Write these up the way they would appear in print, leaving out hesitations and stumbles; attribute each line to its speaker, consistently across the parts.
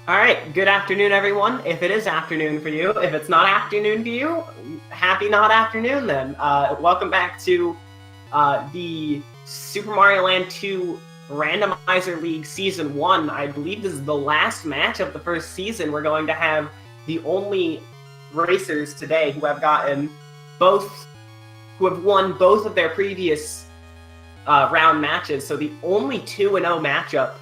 Speaker 1: Alright, good afternoon, everyone. If it is afternoon for you, if it's not afternoon for you, happy not afternoon then. Welcome back to the Super Mario Land 2 Randomizer League Season 1. I believe this is the last match of the first season. We're going to have the only racers today who have won both of their previous round matches. So the only 2-0 matchup.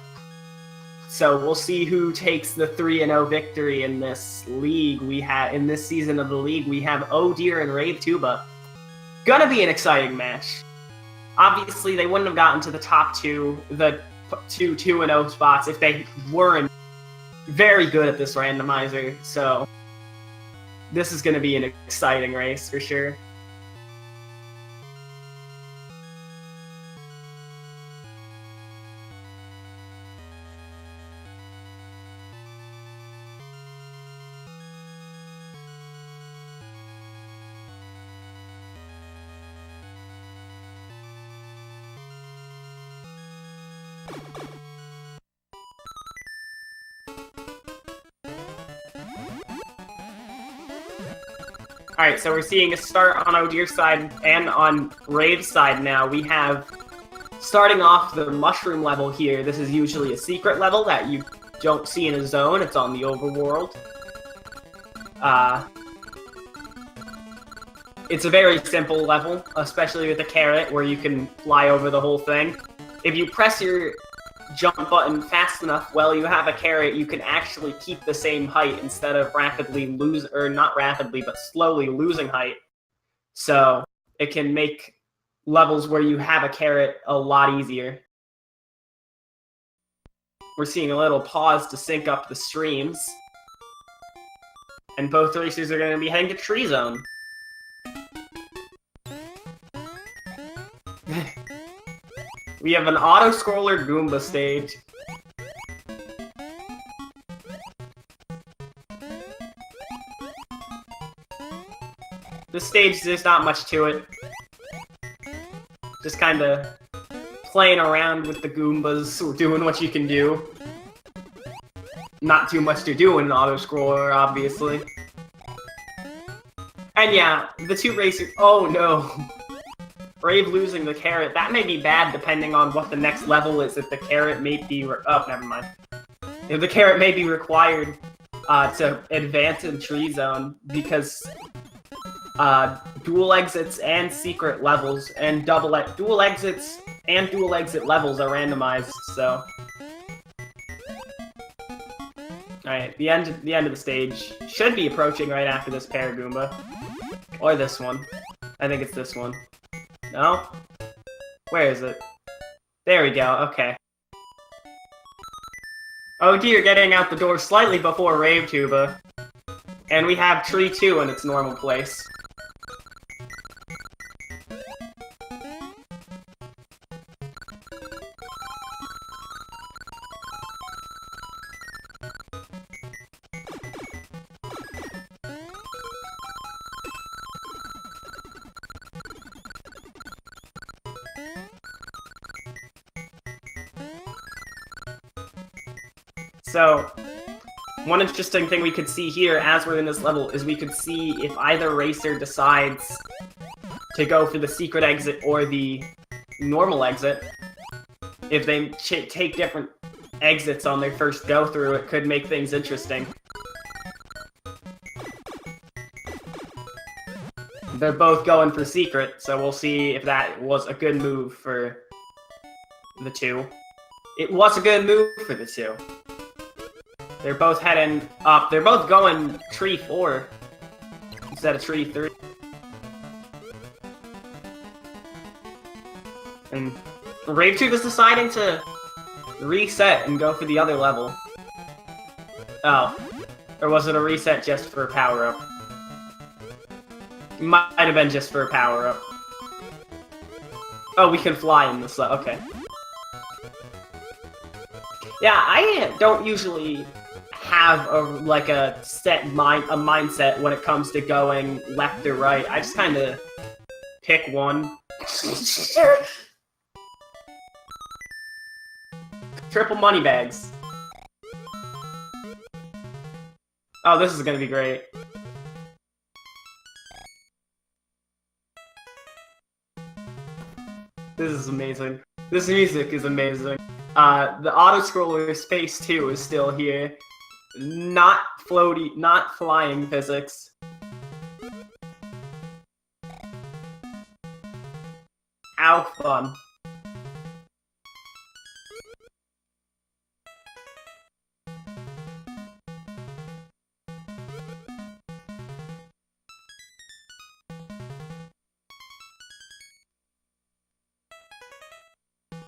Speaker 1: So we'll see who takes the 3-0 victory in this league. In this season of the league, we have Oh Dear and Ravetuba. Gonna be an exciting match. Obviously, they wouldn't have gotten to the top two 2-0 spots if they weren't very good at this randomizer. So this is gonna be an exciting race for sure. Alright, so we're seeing a start on Oh Dear's side and on Rave's side now. We have, starting off the mushroom level here, this is usually a secret level that you don't see in a zone, it's on the overworld. It's a very simple level, especially with the carrot, where you can fly over the whole thing. If you press your jump button fast enough while you have a carrot, you can actually keep the same height instead of slowly losing height. So it can make levels where you have a carrot a lot easier. We're seeing a little pause to sync up the streams. And both racers are going to be heading to Tree Zone. We have an auto-scroller Goomba stage. This stage, there's not much to it. Just kind of playing around with the Goombas, doing what you can do. Not too much to do in an auto-scroller, obviously. And yeah, the two racers... Oh no! Brave losing the carrot. That may be bad depending on what the next level is. If the carrot may be... Oh, never mind. If the carrot may be required to advance in Tree Zone, because dual exits and secret levels and dual exits and dual exit levels are randomized, so... Alright, the end of the stage should be approaching right after this Paragoomba. Or this one. I think it's this one. No? Where is it? There we go, okay. Oh dear, getting out the door slightly before Ravetuba. And we have Tree 2 in its normal place. So, one interesting thing we could see here as we're in this level is we could see if either racer decides to go for the secret exit or the normal exit. If they take different exits on their first go through, it could make things interesting. They're both going for secret, so we'll see if that was a good move for the two. It was a good move for the two. They're both heading up. They're both going Tree 4 instead of Tree 3. And Ravetuba is deciding to reset and go for the other level. Oh. Or was it a reset just for a power-up? Might have been just for a power-up. Oh, we can fly in this level. Okay. Yeah, I don't usually have a set mindset when it comes to going left or right. I just kind of pick one. Triple money bags. Oh, this is gonna be great. This is amazing. This music is amazing. The auto-scroller Space 2 is still here. Not floaty, not flying physics. How fun.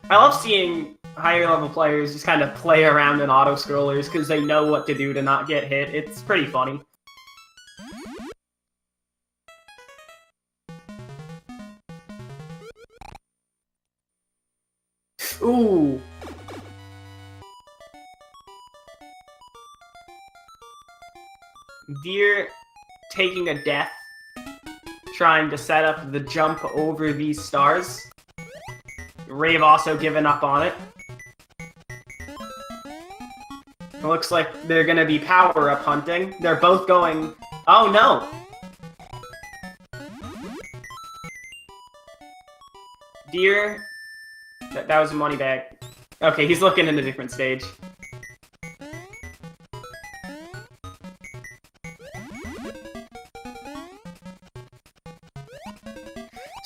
Speaker 1: I love seeing higher level players just kind of play around in auto-scrollers because they know what to do to not get hit. It's pretty funny. Ooh. Deer taking a death, trying to set up the jump over these stars. Rave also given up on it. It looks like they're gonna be power-up hunting. They're both going... Oh no! Deer... That was a money bag. Okay, he's looking in a different stage.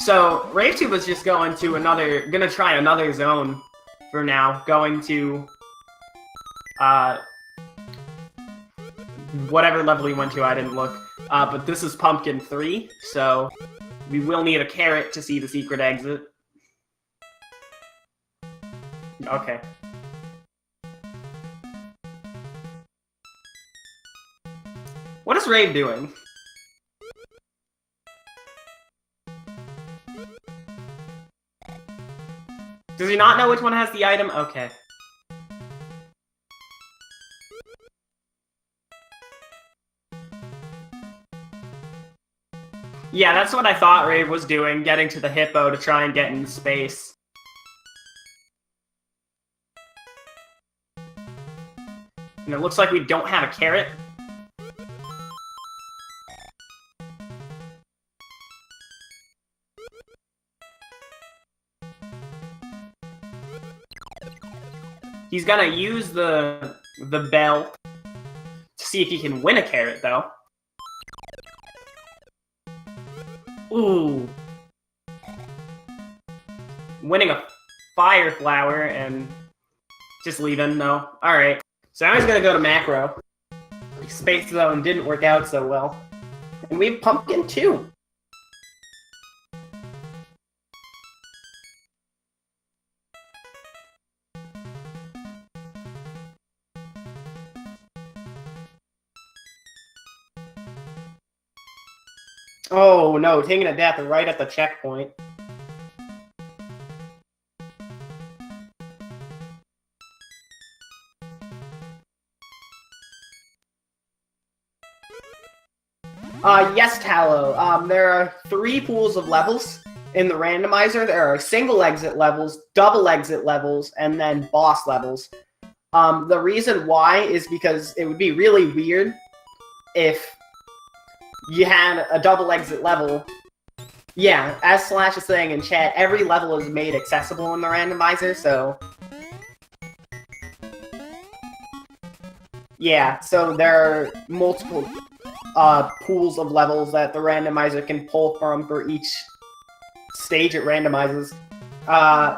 Speaker 1: So, Ravetuba was just gonna try another zone for now. Going to, whatever level he went to, I didn't look. But this is Pumpkin 3, so we will need a carrot to see the secret exit. Okay. What is Rave doing? Does he not know which one has the item? Okay. Yeah, that's what I thought Rave was doing, getting to the hippo to try and get into space. And it looks like we don't have a carrot. He's gonna use the bell to see if he can win a carrot, though. Ooh. Winning a fire flower and just leaving, no. Alright. So now he's gonna go to macro. Space Zone didn't work out so well. And we have Pumpkin 2. Oh no, taking a death right at the checkpoint. Yes, Tallow. There are 3 pools of levels in the randomizer. There are single exit levels, double exit levels, and then boss levels. The reason why is because it would be really weird if you had a double exit level. Yeah, as Slash is saying in chat, every level is made accessible in the randomizer, so... Yeah, so there are multiple pools of levels that the randomizer can pull from for each stage it randomizes.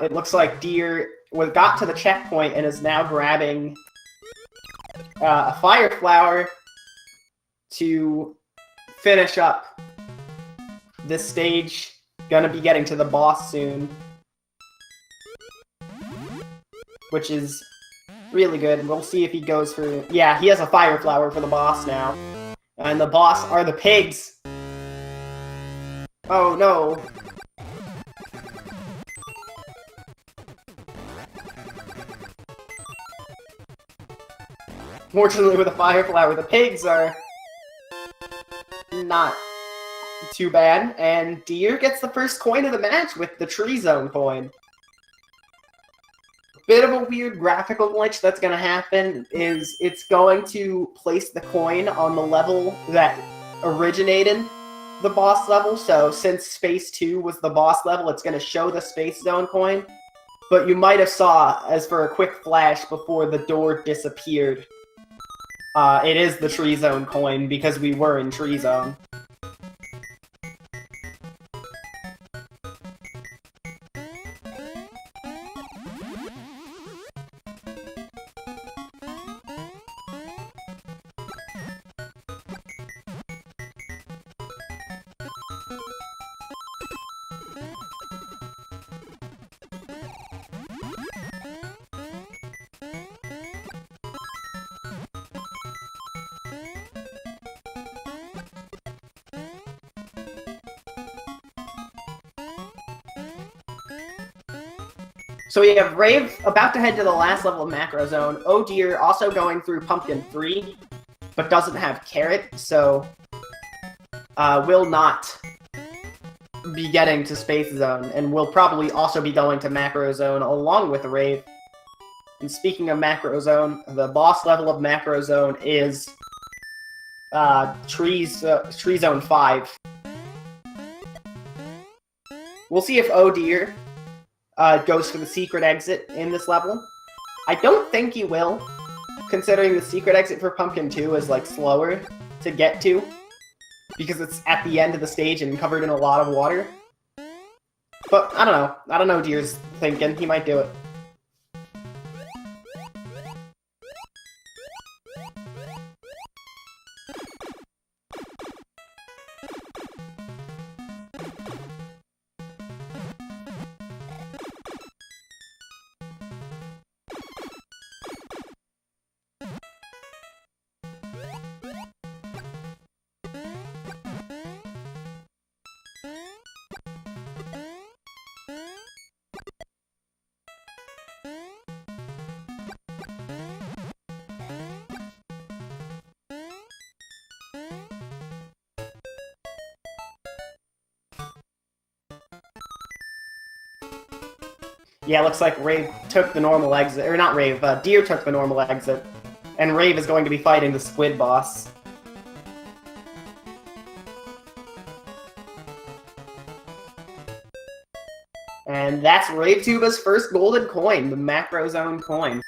Speaker 1: It looks like Deer got to the checkpoint and is now grabbing a fire flower to finish up this stage. Gonna be getting to the boss soon, which is really good. We'll see if he goes for... Yeah, he has a fire flower for the boss now. And the boss are the pigs! Oh no! Fortunately with a fire flower, the pigs are not too bad, and Deer gets the first coin of the match with the Tree Zone coin. bit of a weird graphical glitch that's going to happen is it's going to place the coin on the level that originated the boss level. So since Space 2 was the boss level, it's going to show the Space Zone coin. But you might have saw, as for a quick flash before the door disappeared, it is the Tree Zone coin because we were in Tree Zone. So we have Rave about to head to the last level of Macro Zone. Oh dear, also going through Pumpkin 3, but doesn't have Carrot, so will not be getting to Space Zone, and will probably also be going to Macro Zone along with Rave. And speaking of Macro Zone, the boss level of Macro Zone is Tree Zone 5. We'll see if Oh dear goes for the secret exit in this level. I don't think he will, considering the secret exit for Pumpkin 2 is, like, slower to get to, because it's at the end of the stage and covered in a lot of water. But, I don't know. I don't know what Deer's thinking. He might do it. Yeah, looks like Rave took the normal exit. Or not Rave, Deer took the normal exit. And Rave is going to be fighting the Squid boss. And that's Ravetuba's first golden coin, the Macro Zone coin.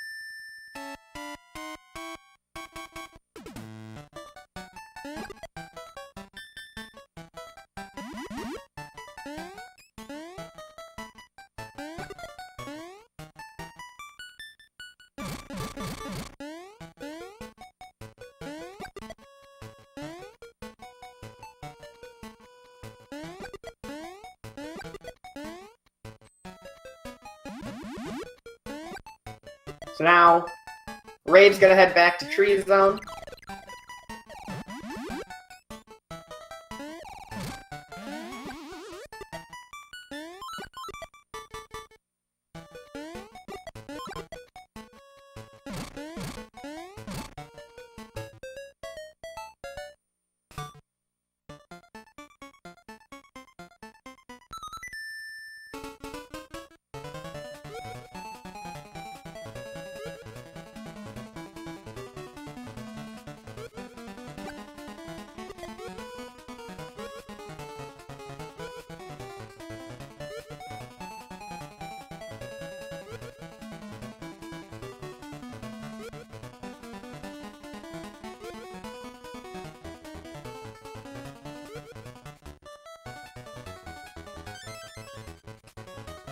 Speaker 1: So now, Rave's gonna head back to Tree Zone.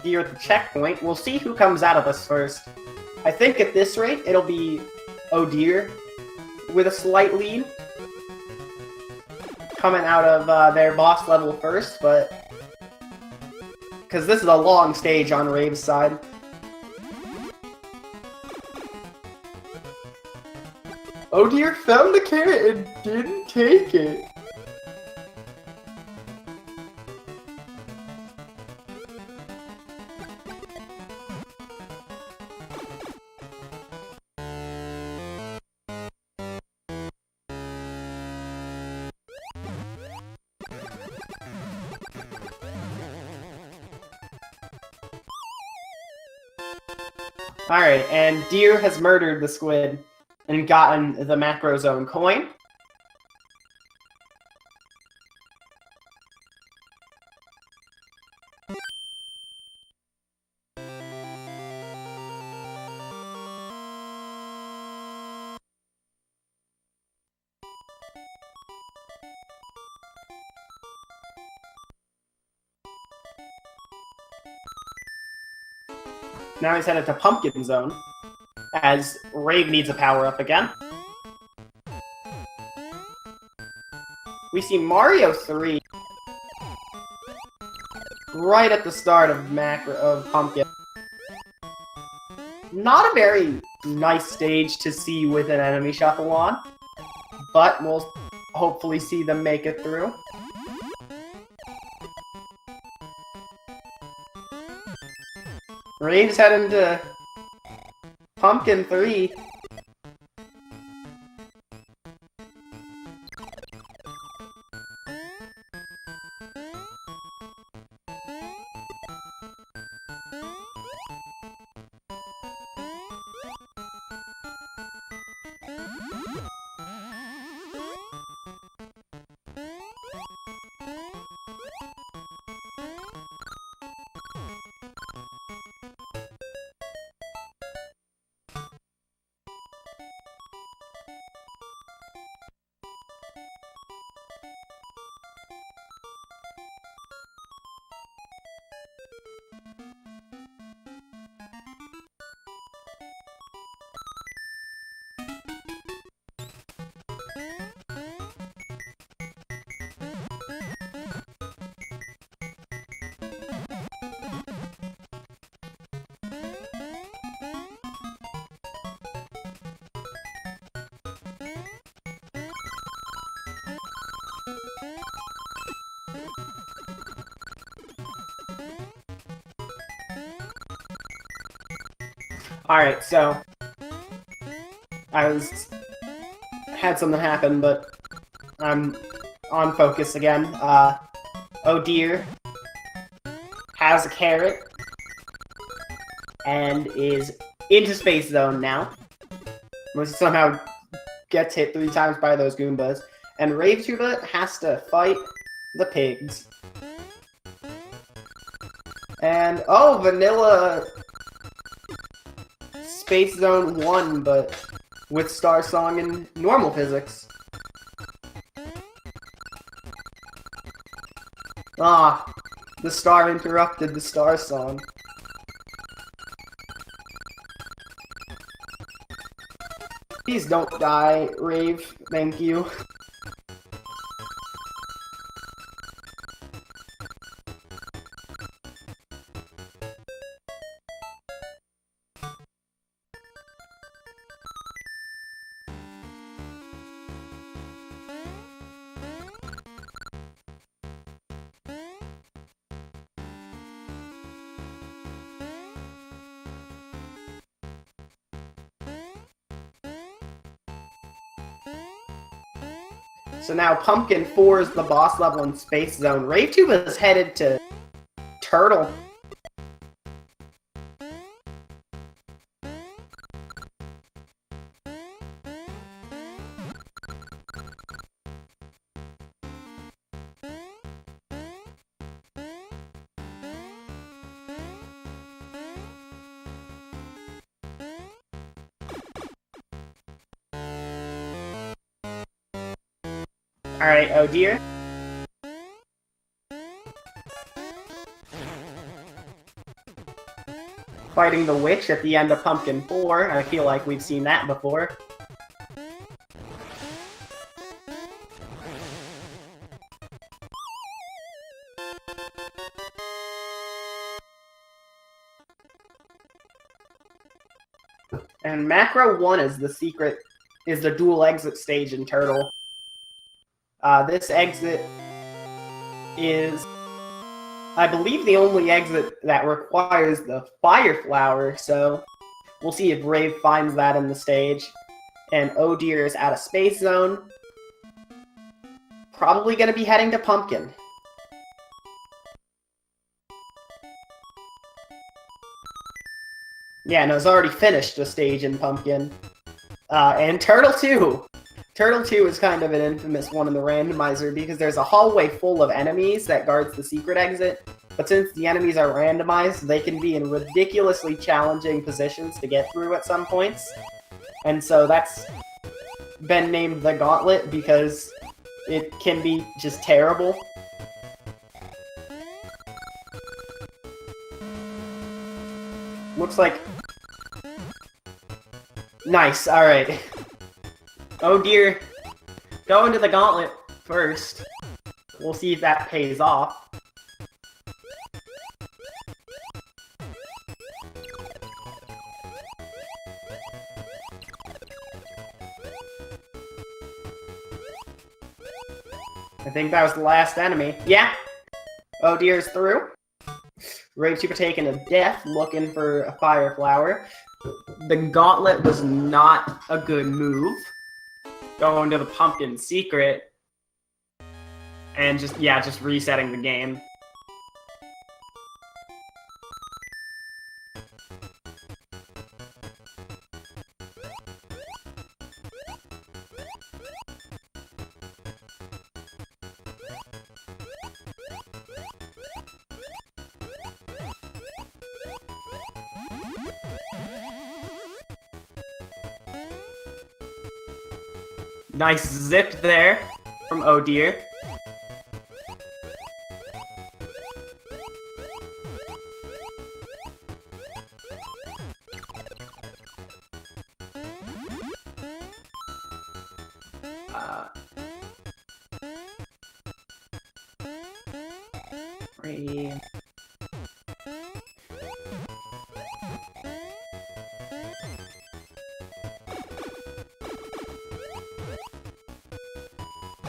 Speaker 1: Here at the checkpoint, we'll see who comes out of this first. I think at this rate, it'll be Oh dear with a slight lead. Coming out of their boss level first, but... because this is a long stage on Rave's side. Oh dear found the carrot and didn't take it. Alright, and Deer has murdered the squid and gotten the macro zone coin. Now he's headed to Pumpkin Zone, as Rave needs a power-up again. We see Mario 3 right at the start of Pumpkin. Not a very nice stage to see with an enemy shuffle on, but we'll hopefully see them make it through. Rave's heading to Pumpkin 3. Alright, so had something happen, but I'm on focus again. Oh dear has a carrot and is into Space Zone now. Somehow gets hit 3 times by those Goombas. And Ravetuba has to fight the pigs. And, oh, Vanilla Space Zone 1, but with Star Song and normal physics. Ah, the star interrupted the Star Song. Please don't die, Rave. Thank you. So now Pumpkin 4 is the boss level in Space Zone. Ravetuba is headed to Turtle. Alright, oh dear. Fighting the witch at the end of Pumpkin 4. I feel like we've seen that before. And Macro 1 is the dual exit stage in Turtle. This exit is, I believe, the only exit that requires the Fire Flower, so we'll see if Rave finds that in the stage. And Oh Dear is out of Space Zone. Probably going to be heading to Pumpkin. Yeah, no, it's already finished a stage in Pumpkin. And Turtle 2! Turtle 2 is kind of an infamous one in the randomizer because there's a hallway full of enemies that guards the secret exit, but since the enemies are randomized, they can be in ridiculously challenging positions to get through at some points. And so that's been named the Gauntlet because it can be just terrible. Looks like... Nice, alright. Oh dear. Go into the Gauntlet first. We'll see if that pays off. I think that was the last enemy. Yeah! Oh dear's through. Ravetuba taking a death, looking for a fire flower. The Gauntlet was not a good move. Going to the Pumpkin Secret. And just resetting the game. Nice zip there from Oh Dear.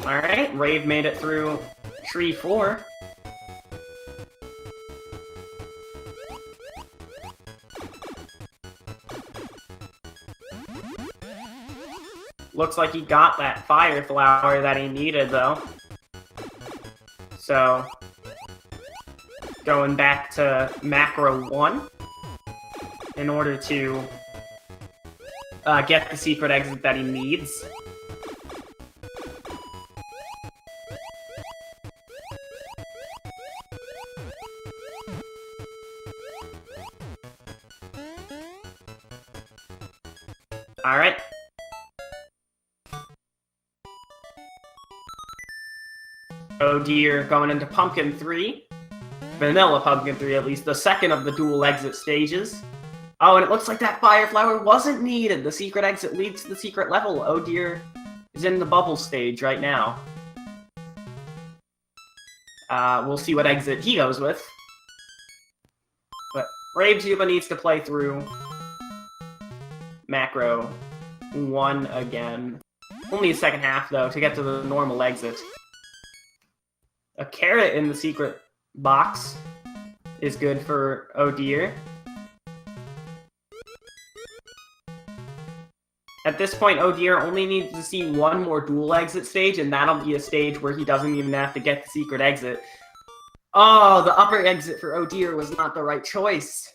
Speaker 1: Alright, Rave made it through Tree 4. Looks like he got that fire flower that he needed, though. So, going back to Macro 1 in order to get the secret exit that he needs. Alright. Oh dear, going into Pumpkin 3. Vanilla Pumpkin 3, at least. The second of the dual exit stages. Oh, and it looks like that fire flower wasn't needed. The secret exit leads to the secret level. Oh dear is in the bubble stage right now. We'll see what exit he goes with. But Ravetuba needs to play through Macro 1 again. Only the second half, though, to get to the normal exit. A carrot in the secret box is good for Oh dear. At this point, Oh dear only needs to see one more dual exit stage, and that'll be a stage where he doesn't even have to get the secret exit. Oh, the upper exit for Oh dear was not the right choice.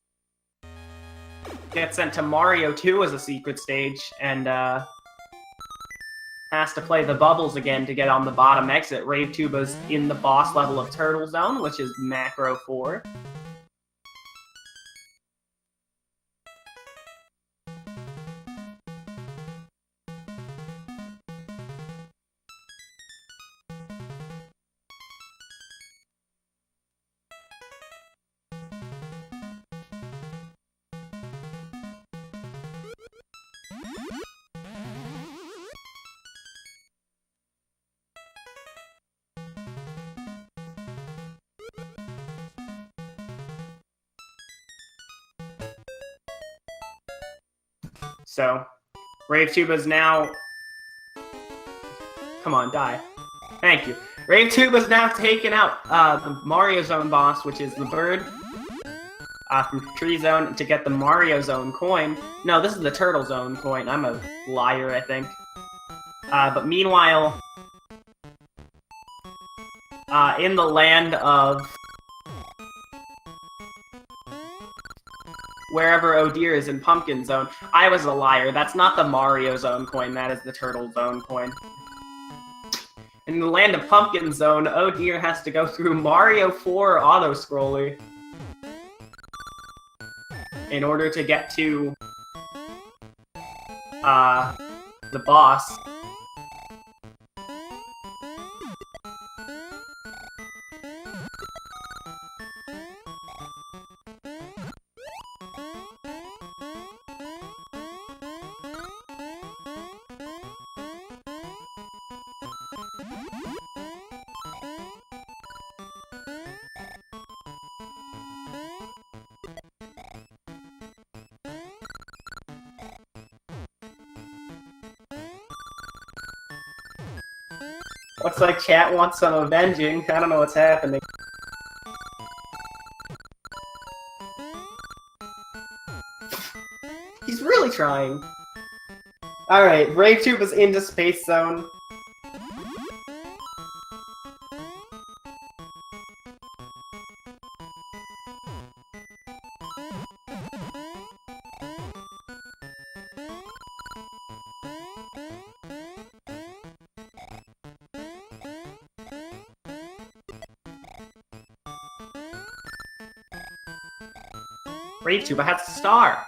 Speaker 1: Gets sent to Mario 2 as a secret stage, and has to play the bubbles again to get on the bottom exit. Ravetuba's in the boss level of Turtle Zone, which is Macro 4. So, Ravetuba's now... Come on, die. Thank you. Ravetuba's now taken out the Mario Zone boss, which is the bird from Tree Zone, to get the Mario Zone coin. No, this is the Turtle Zone coin. I'm a liar, I think. But meanwhile, in the land of wherever Oh Dear is in Pumpkin Zone. I was a liar. That's not the Mario Zone coin. That is the Turtle Zone coin. In the land of Pumpkin Zone, Oh Dear has to go through Mario 4 auto-scroller in order to get to the boss. Looks like chat wants some avenging. I don't know what's happening. He's really trying. Alright, Ravetuba's into Space Zone. Ravetuba has a star.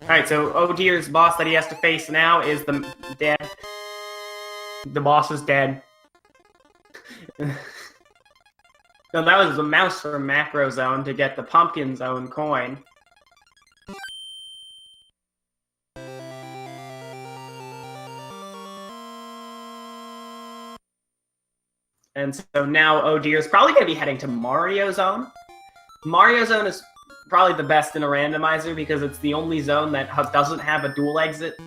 Speaker 1: Alright, so Oh Dear's boss that he has to face now is the dead. The boss is dead. No, that was the mouse from Macro Zone to get the Pumpkin Zone coin. And so now Oh Dear is probably going to be heading to Mario Zone. Mario Zone is probably the best in a randomizer because it's the only zone that doesn't have a dual exit.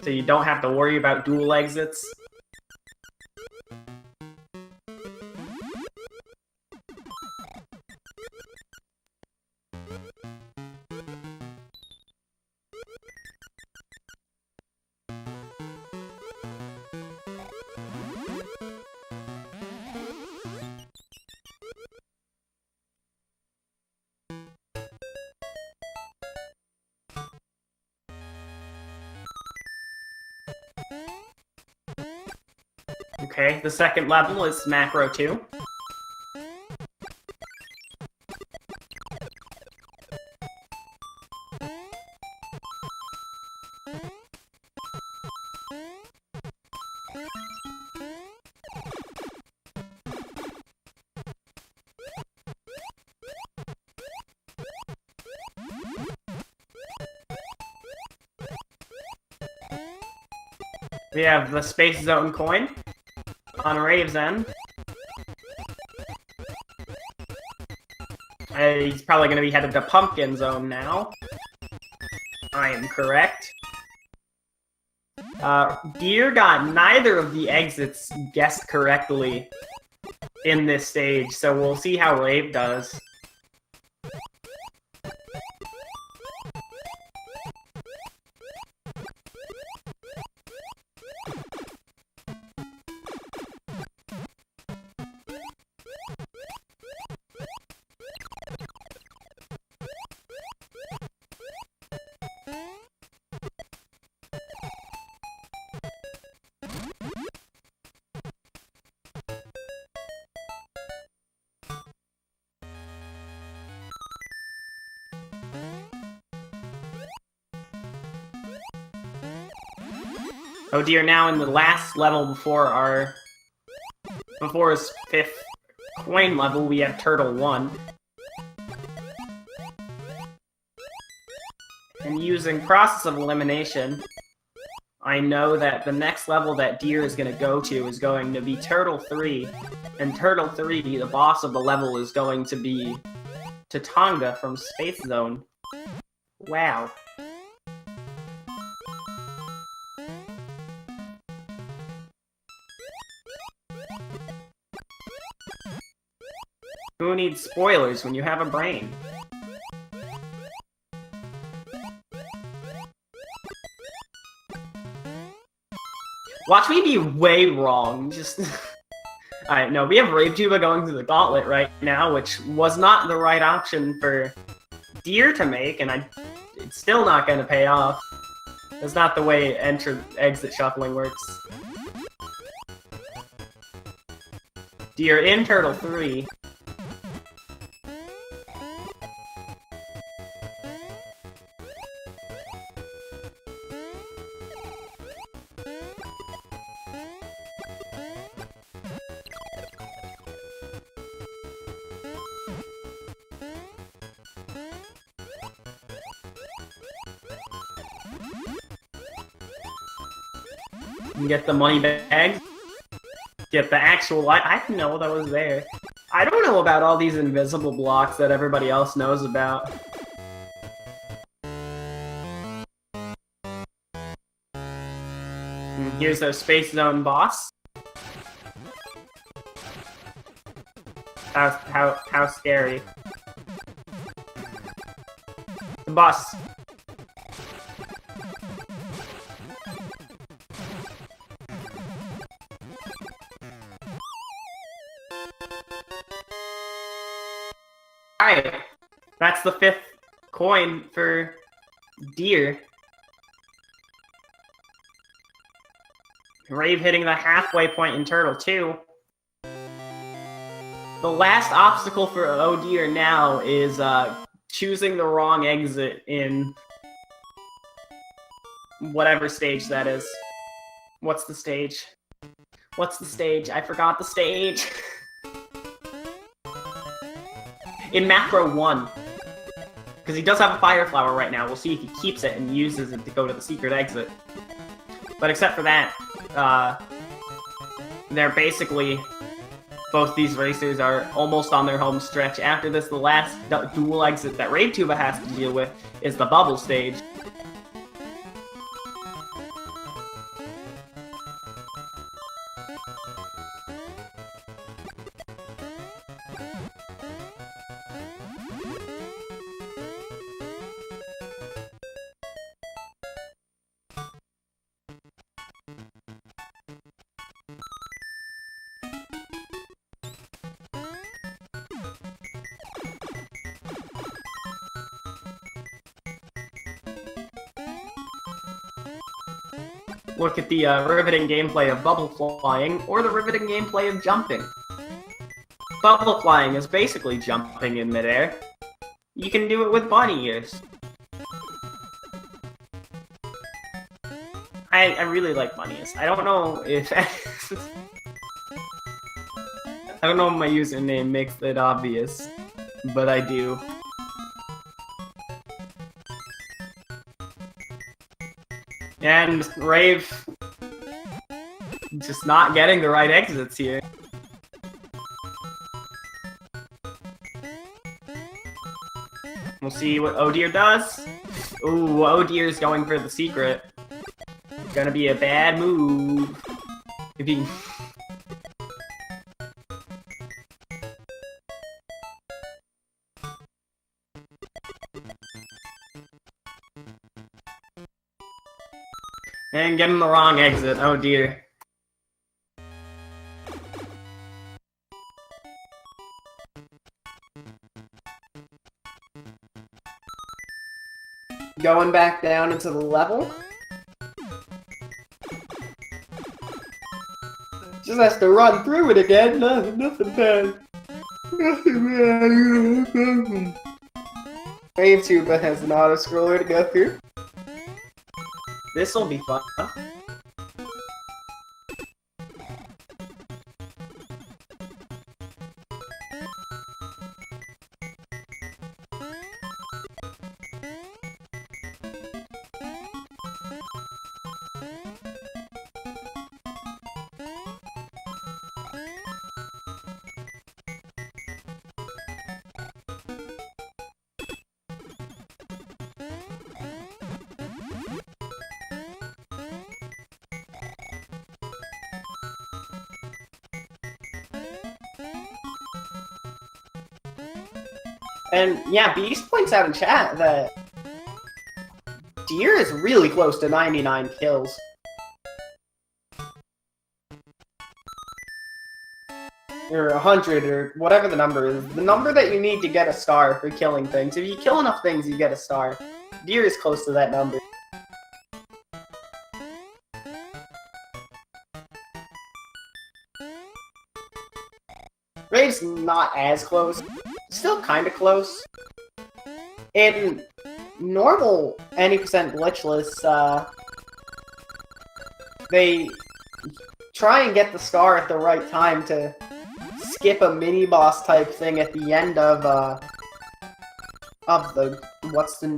Speaker 1: So you don't have to worry about dual exits. Okay, the second level is Macro 2. We have the Space Zone coin on Rave's end. He's probably going to be headed to Pumpkin Zone now. I am correct. Deer got neither of the exits guessed correctly in this stage, so we'll see how Rave does. Oh dear, now in the last level before his 5th coin level, we have Turtle 1. And using process of elimination, I know that the next level that Deer is going to go to is going to be Turtle 3. And Turtle 3, the boss of the level, is going to be Tatonga from Space Zone. Wow. Who needs spoilers when you have a brain? Watch me be way wrong, just... Alright, no, we have Ravetuba going through the gauntlet right now, which was not the right option for Deer to make, and it's still not gonna pay off. That's not the way exit shuffling works. Deer in Turtle 3. You can get the money bags. Get the actual light. I didn't know that was there. I don't know about all these invisible blocks that everybody else knows about. And here's our Space Zone boss. How scary. The boss. Alright, that's the 5th coin for Deer. Rave hitting the halfway point in Turtle 2. The last obstacle for Oh Deer now is choosing the wrong exit in whatever stage that is. What's the stage? What's the stage? I forgot the stage. In Macro 1. Because he does have a Fire Flower right now. We'll see if he keeps it and uses it to go to the secret exit. But except for that, they're basically... Both these racers are almost on their home stretch. After this, the last dual exit that Ravetuba has to deal with is the bubble stage. Look at the riveting gameplay of bubble flying, or the riveting gameplay of jumping. Bubble flying is basically jumping in midair. You can do it with bunny ears. I really like bunny ears. I don't know if... I don't know if my username makes it obvious, but I do. And Rave just not getting the right exits here. We'll see what Oh Deer does. Ooh, Oh Deer's going for the secret. Gonna be a bad move. If he... And getting the wrong exit, oh dear. Going back down into the level. Just has to run through it again, nothing bad. Nothing bad. Ravetuba has an auto-scroller to go through. This'll be fun. And yeah, Beast points out in chat that Deer is really close to 99 kills. Or 100, or whatever the number is. The number that you need to get a star for killing things. If you kill enough things, you get a star. Deer is close to that number. Rave's not as close. Still kind of close. In normal any percent glitchless, they try and get the star at the right time to skip a mini boss type thing at the end of the what's the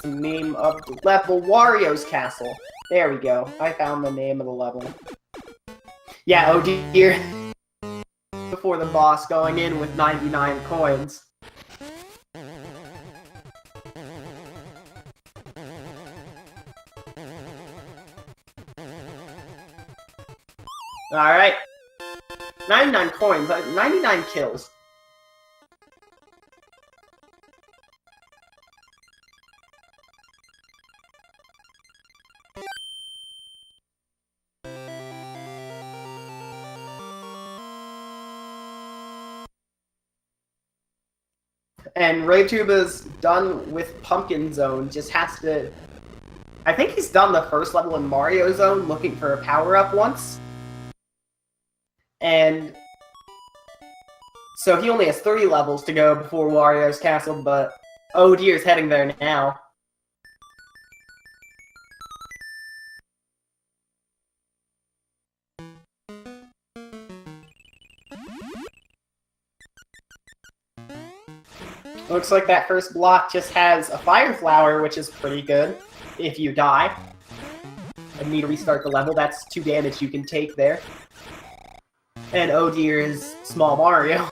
Speaker 1: name of the level? Wario's castle. There we go. I found the name of the level. Yeah, oh dear. Before the boss going in with 99 coins. Alright. 99 coins, 99 kills. And Ravetuba's done with Pumpkin Zone, just has to... I think he's done the first level in Mario Zone, looking for a power-up once. And... so he only has 30 levels to go before Wario's castle, but... oh dear's heading there now. Looks like that first block just has a fire flower, which is pretty good if you die. I need to restart the level. That's 2 damage you can take there. And oh dear is Small Mario.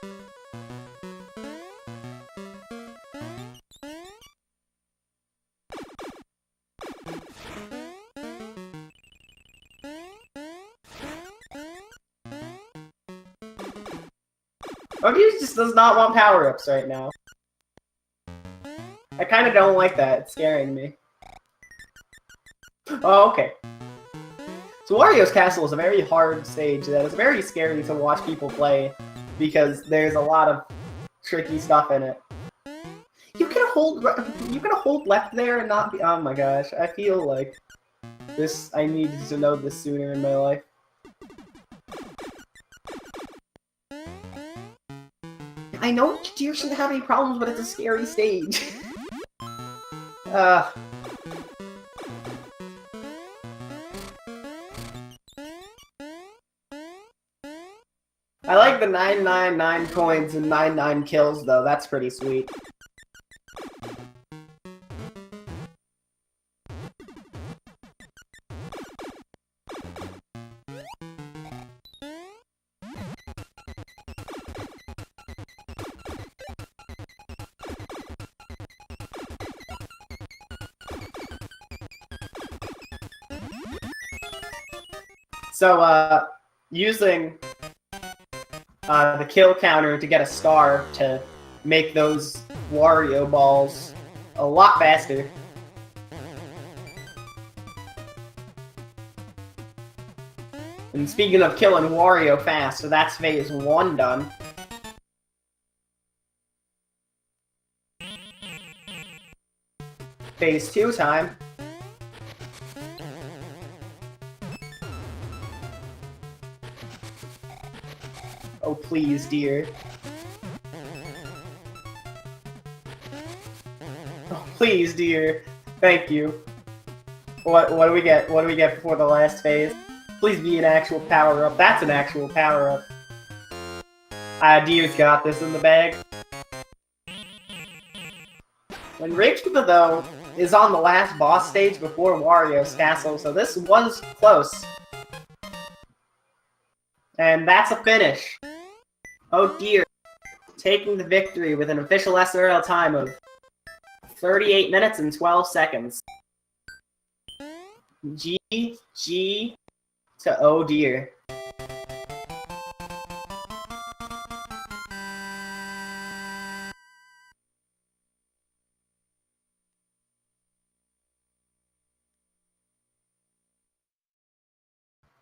Speaker 1: Oh dear just does not want power-ups right now. I kind of don't like that. It's scaring me. Oh, okay. So Wario's Castle is a very hard stage that is very scary to watch people play because there's a lot of tricky stuff in it. You can hold left there and not be. Oh my gosh! I feel like this. I needed to know this sooner in my life. I know Deer shouldn't have any problems, but it's a scary stage. I like the 999 coins and 99 kills, though. That's pretty sweet. So, using the kill counter to get a star to make those Wario balls a lot faster. And speaking of killing Wario fast, so that's phase 1 done. Phase 2 time. Oh, please, dear. Oh, please, dear. Thank you. What do we get? What do we get before the last phase? Please be an actual power-up. That's an actual power-up. Deer's got this in the bag. When Ravetuba, though, is on the last boss stage before Wario's castle, so this was close. And that's a finish. Oh dear. Taking the victory with an official SRL time of 38 minutes and 12 seconds. GG to oh dear.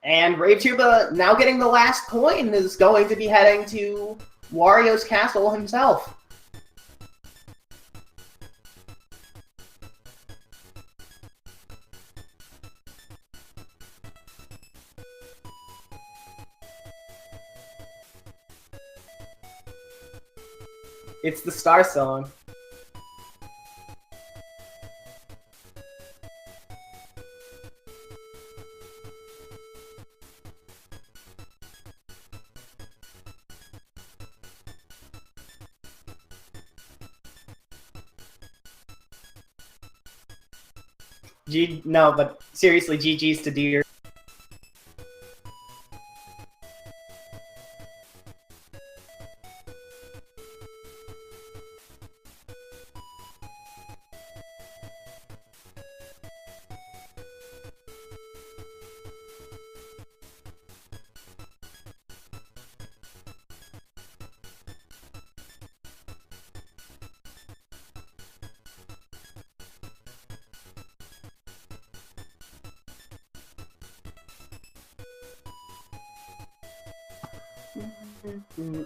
Speaker 1: And Ravetuba, now getting the last coin, is going to be heading to Wario's castle himself. It's the Star Song. No, but seriously, GG's to Deer.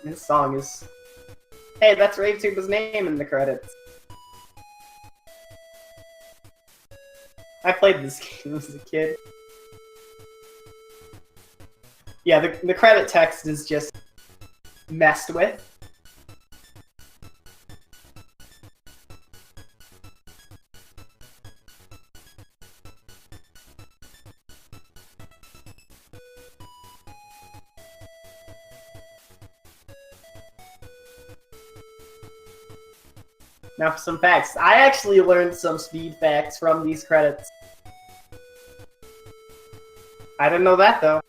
Speaker 1: This song is... Hey, that's Ravetuba's name in the credits. I played this game as a kid. Yeah, the credit text is just messed with. Now for some facts. I actually learned some speed facts from these credits. I didn't know that, though.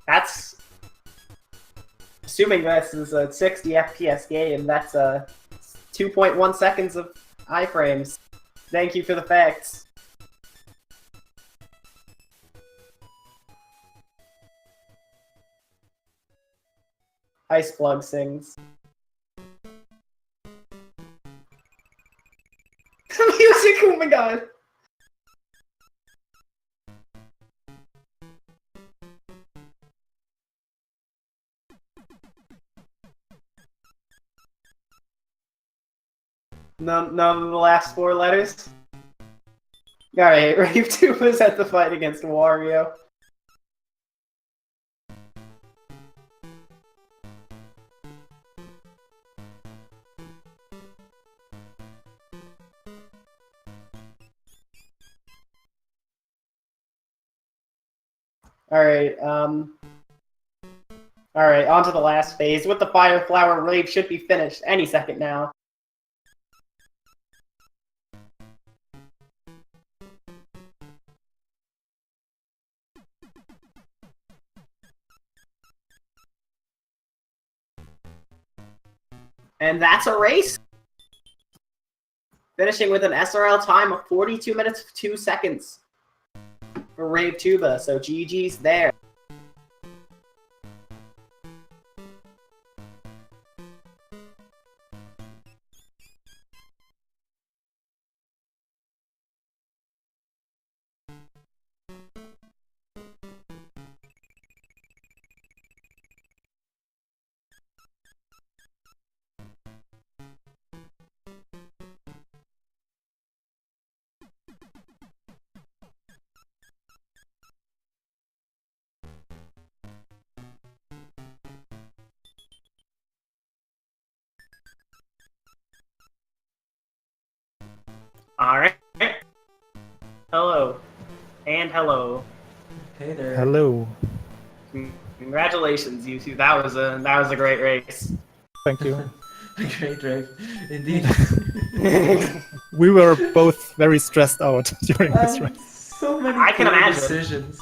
Speaker 1: That's... Assuming this is a 60 FPS game, that's 2.1 seconds of iframes. Thank you for the facts. Ice Plug sings. Music, oh my god! None of the last 4 letters? Alright, Ravetuba's at the fight against Wario. Alright, Alright, on to the last phase. With the Fire Flower, Rave should be finished any second now. And that's a race! Finishing with an SRL time of 42 minutes 2 seconds for Ravetuba, so GG's there. Alright. Hello. And hello.
Speaker 2: Hey there.
Speaker 3: Hello.
Speaker 1: Congratulations, you two. That was a great race.
Speaker 3: Thank you.
Speaker 2: Great race, indeed.
Speaker 3: We were both very stressed out during this race.
Speaker 2: So many
Speaker 1: I can
Speaker 2: poor
Speaker 1: imagine.
Speaker 2: decisions.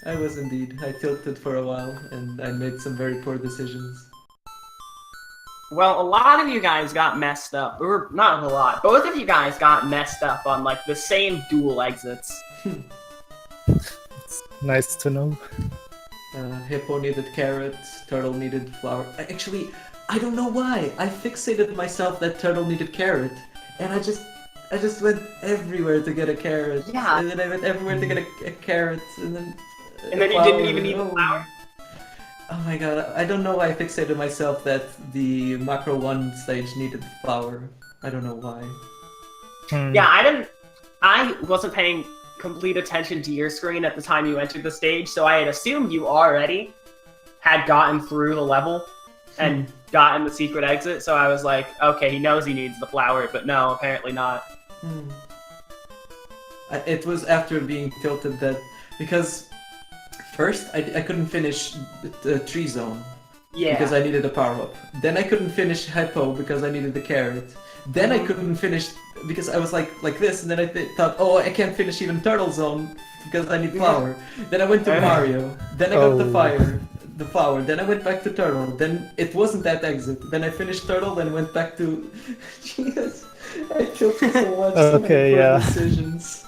Speaker 2: I was indeed. I tilted for a while, and I made some very poor decisions.
Speaker 1: Well, a lot of you guys got messed up. Or not a lot. Both of you guys got messed up on like the same dual exits.
Speaker 3: It's nice to know.
Speaker 2: Hippo needed carrots, turtle needed flower. Actually, I don't know why. I fixated myself that turtle needed carrot, and I just I just went everywhere to get a carrot.
Speaker 1: Yeah.
Speaker 2: And then I went everywhere to get a carrot, and then.
Speaker 1: And then you didn't even need the flower?
Speaker 2: Oh my god, I don't know why I fixated myself that the Macro 1 stage needed the flower. I don't know why.
Speaker 1: Yeah, I wasn't paying complete attention to your screen at the time you entered the stage, so I had assumed you already had gotten through the level and gotten the secret exit, so I was like, okay, he knows he needs the flower, but no, apparently not.
Speaker 2: It was after being tilted that... Because first, I couldn't finish the tree zone.
Speaker 1: Yeah.
Speaker 2: Because I needed a power-up. Then I couldn't finish Hippo because I needed the carrot. Then I couldn't finish because I was like this, and then I thought, oh, I can't finish even Turtle Zone because I need flower. Then I went to Mario. Then I got the flower. Then I went back to Turtle. Then it wasn't that exit. Then I finished Turtle. Then went back to. Jesus, I tilted so much.
Speaker 3: Okay, yeah.
Speaker 2: Decisions.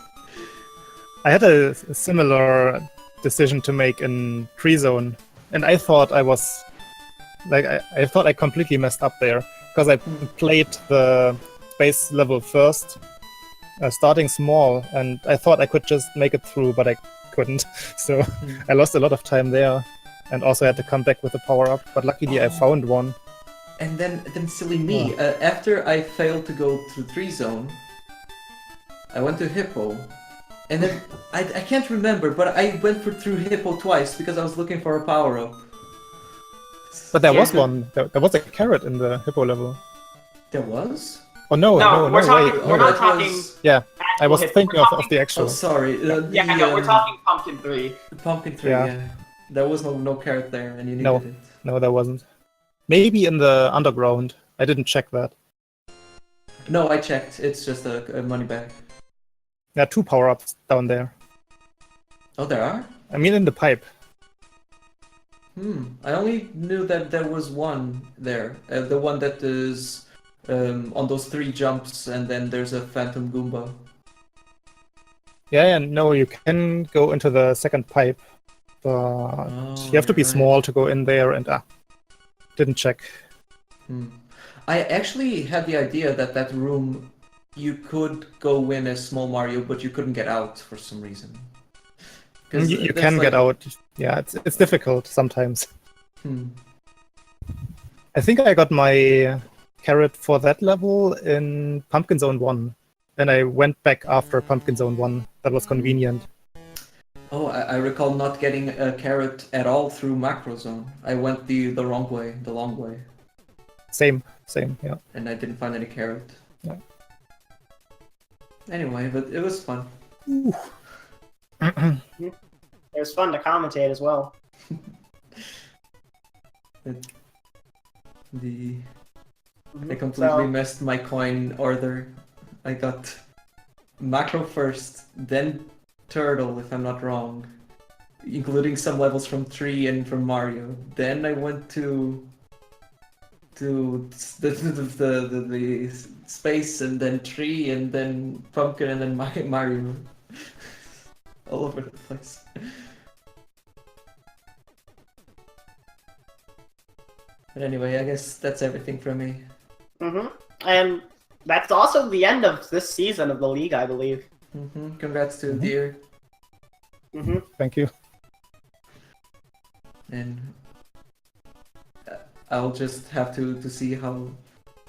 Speaker 3: I had a similar decision to make in Tree Zone, and I thought I was like I thought I completely messed up there because I played the base level first, starting small, and I thought I could just make it through, but I couldn't. So I lost a lot of time there, and also had to come back with a power up. But luckily, I found one.
Speaker 2: And then silly me. After I failed to go through Tree Zone, I went to Hippo. And then, I can't remember, but I went through Hippo twice because I was looking for a power-up.
Speaker 3: But there was one. There was a carrot in the Hippo level.
Speaker 2: There was?
Speaker 3: Oh no,
Speaker 1: we're talking.
Speaker 3: wait.
Speaker 1: We're not talking.
Speaker 3: Yeah, I was
Speaker 1: Hippo.
Speaker 3: thinking of the
Speaker 2: Oh,
Speaker 3: actual.
Speaker 2: sorry.
Speaker 1: No, we're talking Pumpkin 3.
Speaker 2: Pumpkin 3, yeah. There was no carrot there, and you needed it.
Speaker 3: No, there wasn't. Maybe in the underground. I didn't check that.
Speaker 2: No, I checked. It's just a money bag.
Speaker 3: There are 2 power-ups down there.
Speaker 2: Oh, there are?
Speaker 3: I mean, in the pipe.
Speaker 2: I only knew that there was one there. The one that is on those 3 jumps, and then there's a Phantom Goomba.
Speaker 3: Yeah, no, you can go into the second pipe, but you have to be small to go in there, and didn't check.
Speaker 2: I actually had the idea that room, you could go in as small Mario, but you couldn't get out for some reason.
Speaker 3: You can get out. Yeah, it's difficult sometimes. I think I got my carrot for that level in Pumpkin Zone 1. Then I went back after Pumpkin Zone 1. That was convenient.
Speaker 2: Oh, I recall not getting a carrot at all through Macro Zone. I went the wrong way, the long way.
Speaker 3: Same, yeah.
Speaker 2: And I didn't find any carrot.
Speaker 3: Yeah.
Speaker 2: Anyway, but it was fun.
Speaker 1: It was fun to commentate as well.
Speaker 2: I completely messed my coin order. I got Macro first, then Turtle, if I'm not wrong, including some levels from 3 and from Mario. Then I went to the space, and then Tree, and then Pumpkin, and then Mario. All over the place. But anyway, I guess that's everything from me.
Speaker 1: And that's also the end of this season of the league, I believe.
Speaker 2: Congrats to Deer.
Speaker 3: Thank you.
Speaker 2: And I'll just have to see how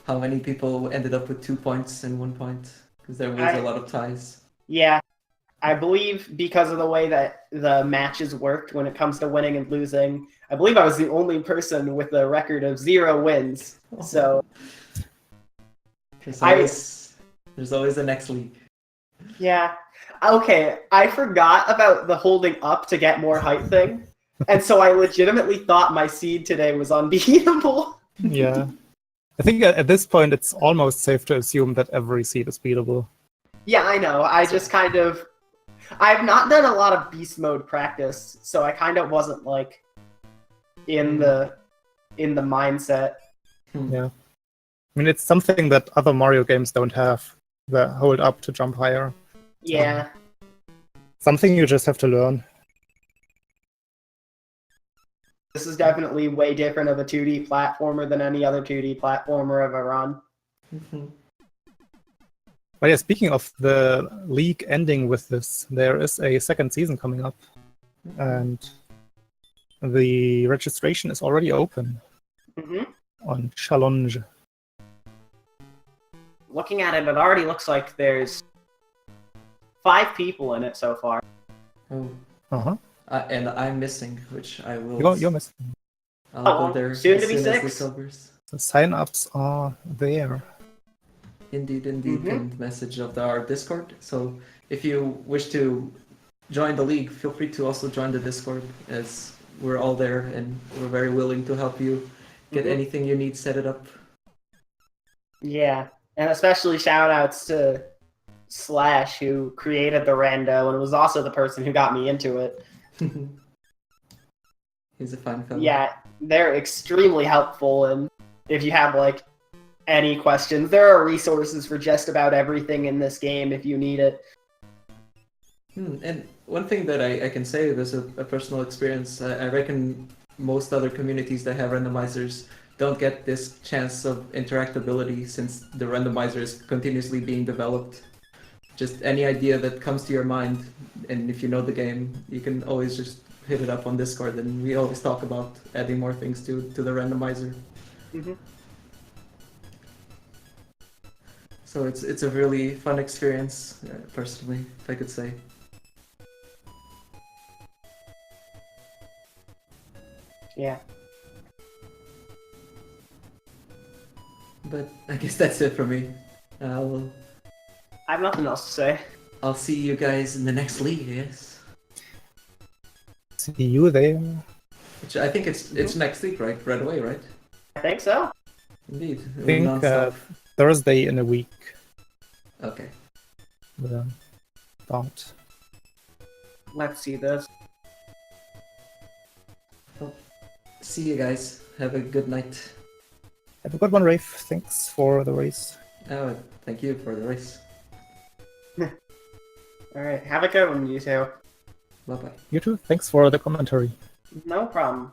Speaker 2: many people ended up with 2 points and 1 point, because there was a lot of ties.
Speaker 1: Yeah. I believe because of the way that the matches worked when it comes to winning and losing, I believe I was the only person with a record of 0 wins. So
Speaker 2: there's always the next league.
Speaker 1: Yeah. Okay, I forgot about the holding up to get more height thing. And so I legitimately thought my seed today was unbeatable.
Speaker 3: Yeah. I think at this point it's almost safe to assume that every seed is beatable.
Speaker 1: Yeah, I know. I've not done a lot of beast mode practice, so I kind of wasn't like in the mindset.
Speaker 3: Yeah. I mean, it's something that other Mario games don't have, the hold up to jump higher.
Speaker 1: Yeah.
Speaker 3: Something you just have to learn.
Speaker 1: This is definitely way different of a 2D platformer than any other 2D platformer I've ever run.
Speaker 3: But yeah, speaking of the league ending with this, there is a second season coming up, and the registration is already open
Speaker 1: Hmm.
Speaker 3: on Challenge.
Speaker 1: Looking at it, it already looks like there's 5 people in it so far.
Speaker 2: Oh,
Speaker 3: Uh-huh.
Speaker 2: and I'm missing, which I will.
Speaker 3: You're missing.
Speaker 2: I'll go there
Speaker 1: soon
Speaker 2: as
Speaker 1: to be
Speaker 2: soon as
Speaker 1: 6.
Speaker 2: this covers.
Speaker 3: The sign-ups are there.
Speaker 2: Indeed,
Speaker 1: Mhm.
Speaker 2: pinned message of our Discord. So if you wish to join the league, feel free to also join the Discord, as we're all there and we're very willing to help you get
Speaker 1: Mhm.
Speaker 2: anything you need set it up.
Speaker 1: Yeah, and especially shout-outs to Slash, who created the rando and was also the person who got me into it.
Speaker 2: He's a fine fellow.
Speaker 1: Yeah, they're extremely helpful, and if you have, like, any questions, there are resources for just about everything in this game if you need it.
Speaker 2: And one thing that I can say, there's a personal experience. I reckon most other communities that have randomizers don't get this chance of interactability, since the randomizer is continuously being developed. Just any idea that comes to your mind, and if you know the game, you can always just hit it up on Discord, and we always talk about adding more things to the randomizer.
Speaker 1: Mhm.
Speaker 2: So it's a really fun experience, personally, if I could say.
Speaker 1: Yeah.
Speaker 2: But I guess that's it for me.
Speaker 1: I have nothing else to say.
Speaker 2: I'll see you guys in the next league, yes.
Speaker 3: See you there.
Speaker 2: Which I think it's next week, right? Right away, right?
Speaker 1: I think so.
Speaker 2: Indeed.
Speaker 3: I think
Speaker 2: Non-stop.
Speaker 3: Thursday in a week.
Speaker 2: Okay.
Speaker 3: About.
Speaker 1: Let's see this.
Speaker 2: See you guys. Have a good night.
Speaker 3: Have a good one, Rafe. Thanks for the race.
Speaker 2: Oh, thank you for the race.
Speaker 1: Alright, have a good one, you two.
Speaker 2: Bye bye.
Speaker 3: You too. Thanks for the commentary.
Speaker 1: No problem.